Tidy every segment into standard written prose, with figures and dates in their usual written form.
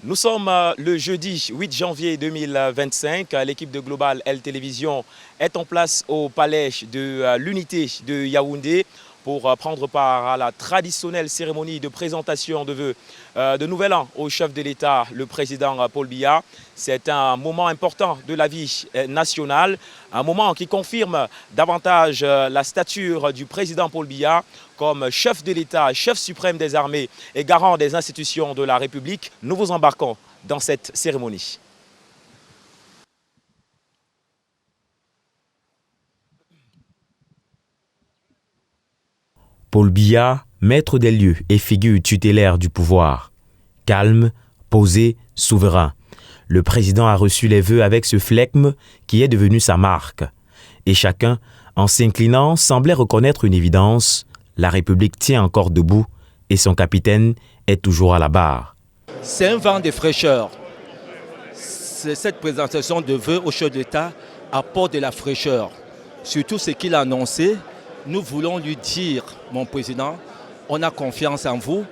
Nous sommes le jeudi 8 janvier 2025. L'équipe de Global L Télévision est en place au palais de l'Unité de Yaoundé pour prendre part à la traditionnelle cérémonie de présentation de vœux de Nouvel An au chef de l'État, le président Paul Biya. C'est un moment important de la vie nationale, un moment qui confirme davantage la stature du président Paul Biya comme chef de l'État, chef suprême des armées et garant des institutions de la République. Nous vous embarquons dans cette cérémonie. Paul Biya, maître des lieux et figure tutélaire du pouvoir. Calme, posé, souverain. Le président a reçu les vœux avec ce flegme qui est devenu sa marque. Et chacun, en s'inclinant, semblait reconnaître une évidence. La République tient encore debout et son capitaine est toujours à la barre. C'est un vent de fraîcheur. Cette présentation de vœux au chef d'État apporte de la fraîcheur. Surtout ce qu'il a annoncé, nous voulons lui dire, mon président, on a confiance en vous,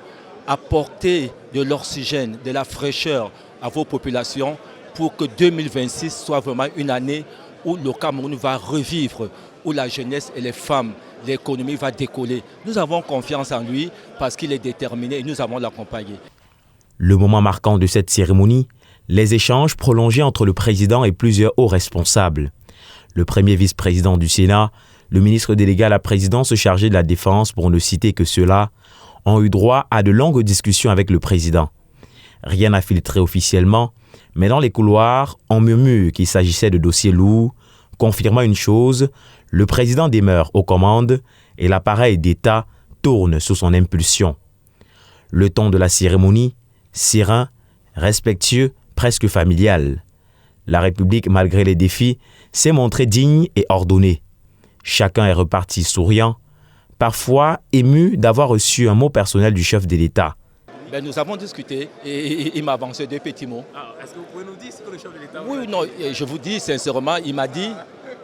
apportez de l'oxygène, de la fraîcheur à vos populations pour que 2026 soit vraiment une année où le Cameroun va revivre, où la jeunesse et les femmes, l'économie va décoller. Nous avons confiance en lui parce qu'il est déterminé et nous allons l'accompagner. Le moment marquant de cette cérémonie, les échanges prolongés entre le président et plusieurs hauts responsables. Le premier vice-président du Sénat, le ministre délégué à la présidence chargé de la Défense, pour ne citer que ceux-là, ont eu droit à de longues discussions avec le président. Rien n'a filtré officiellement, mais dans les couloirs, on murmure qu'il s'agissait de dossiers lourds, confirmant une chose, le président demeure aux commandes et l'appareil d'État tourne sous son impulsion. Le ton de la cérémonie, serein, respectueux, presque familial. La République, malgré les défis, s'est montrée digne et ordonnée. Chacun est reparti souriant, parfois ému d'avoir reçu un mot personnel du chef de l'État. Nous avons discuté et il m'a avancé deux petits mots. Est-ce que vous pouvez nous dire ce que le chef de l'État Oui, non, je vous dis sincèrement, il m'a dit,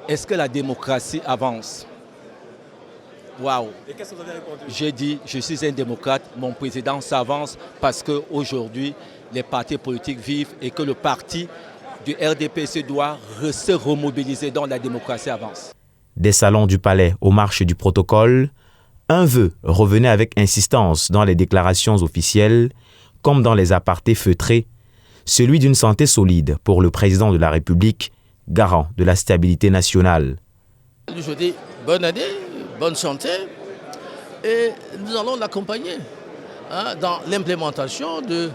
est-ce que la démocratie avance? Waouh! Et qu'est-ce que vous avez répondu? J'ai dit, je suis un démocrate, mon président s'avance parce qu'aujourd'hui, les partis politiques vivent et que le parti du RDPC doit se remobiliser, donc la démocratie avance. Des salons du palais aux marches du protocole, un vœu revenait avec insistance dans les déclarations officielles, comme dans les apartés feutrés, celui d'une santé solide pour le président de la République, garant de la stabilité nationale. Je dis bonne année, bonne santé, et nous allons l'accompagner dans l'implémentation de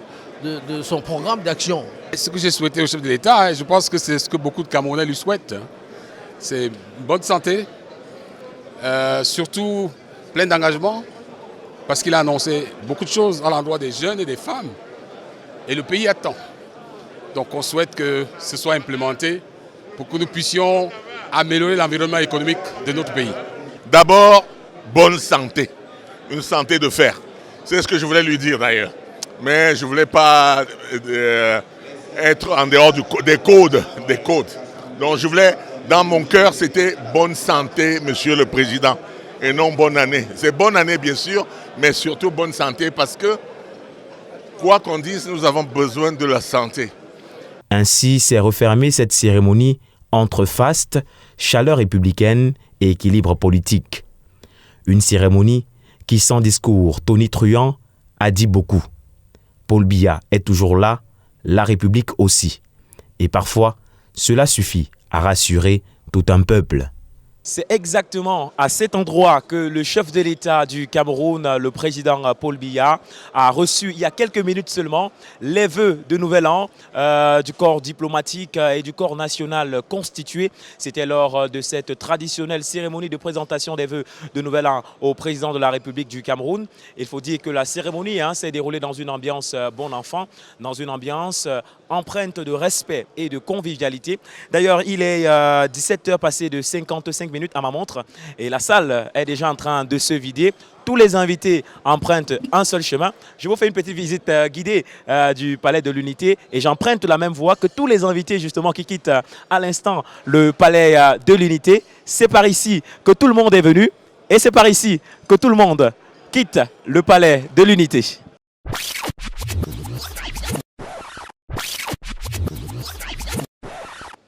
son programme d'action. Ce que j'ai souhaité au chef de l'État, je pense que c'est ce que beaucoup de Camerounais lui souhaitent. C'est une bonne santé, surtout plein d'engagement, parce qu'il a annoncé beaucoup de choses à l'endroit des jeunes et des femmes. Et le pays attend. Donc on souhaite que ce soit implémenté pour que nous puissions améliorer l'environnement économique de notre pays. D'abord, bonne santé, une santé de fer. C'est ce que je voulais lui dire d'ailleurs. Mais je ne voulais pas être en dehors des codes. Donc je voulais, dans mon cœur, c'était bonne santé, monsieur le président, et non bonne année. C'est bonne année, bien sûr, mais surtout bonne santé, parce que, quoi qu'on dise, nous avons besoin de la santé. Ainsi s'est refermée cette cérémonie entre faste, chaleur républicaine et équilibre politique. Une cérémonie qui, sans discours tonitruant, a dit beaucoup. Paul Biya est toujours là, la République aussi. Et parfois, cela suffit à rassurer tout un peuple. C'est exactement à cet endroit que le chef de l'État du Cameroun, le président Paul Biya, a reçu il y a quelques minutes seulement les vœux de Nouvel An du corps diplomatique et du corps national constitué. C'était lors de cette traditionnelle cérémonie de présentation des vœux de Nouvel An au président de la République du Cameroun. Il faut dire que la cérémonie s'est déroulée dans une ambiance bon enfant, dans une ambiance empreinte de respect et de convivialité. D'ailleurs, il est 17h passé de 55 minutes à ma montre et la salle est déjà en train de se vider. Tous les invités empruntent un seul chemin. Je vous fais une petite visite guidée du Palais de l'Unité et j'emprunte la même voie que tous les invités justement qui quittent à l'instant le Palais de l'Unité. C'est par ici que tout le monde est venu et c'est par ici que tout le monde quitte le Palais de l'Unité.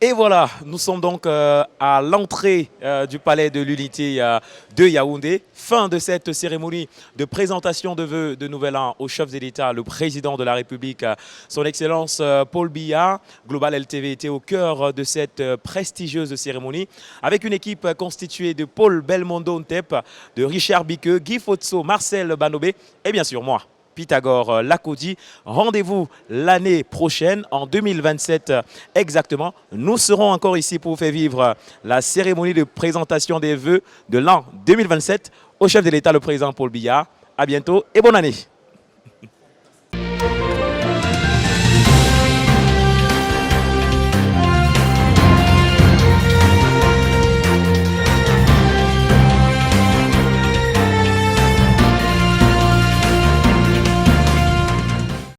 Et voilà, nous sommes donc à l'entrée du palais de l'unité de Yaoundé. Fin de cette cérémonie de présentation de vœux de Nouvel An au chef de l'État, le président de la République, son Excellence Paul Biya. Global LTV était au cœur de cette prestigieuse cérémonie avec une équipe constituée de Paul Belmondo Ntep, de Richard Biqueux, Guy Fotso, Marcel Banobé et bien sûr moi, Pythagore Lakodi. Rendez-vous l'année prochaine, en 2027 exactement. Nous serons encore ici pour vous faire vivre la cérémonie de présentation des vœux de l'an 2027 au chef de l'État, le président Paul Biya. À bientôt et bonne année.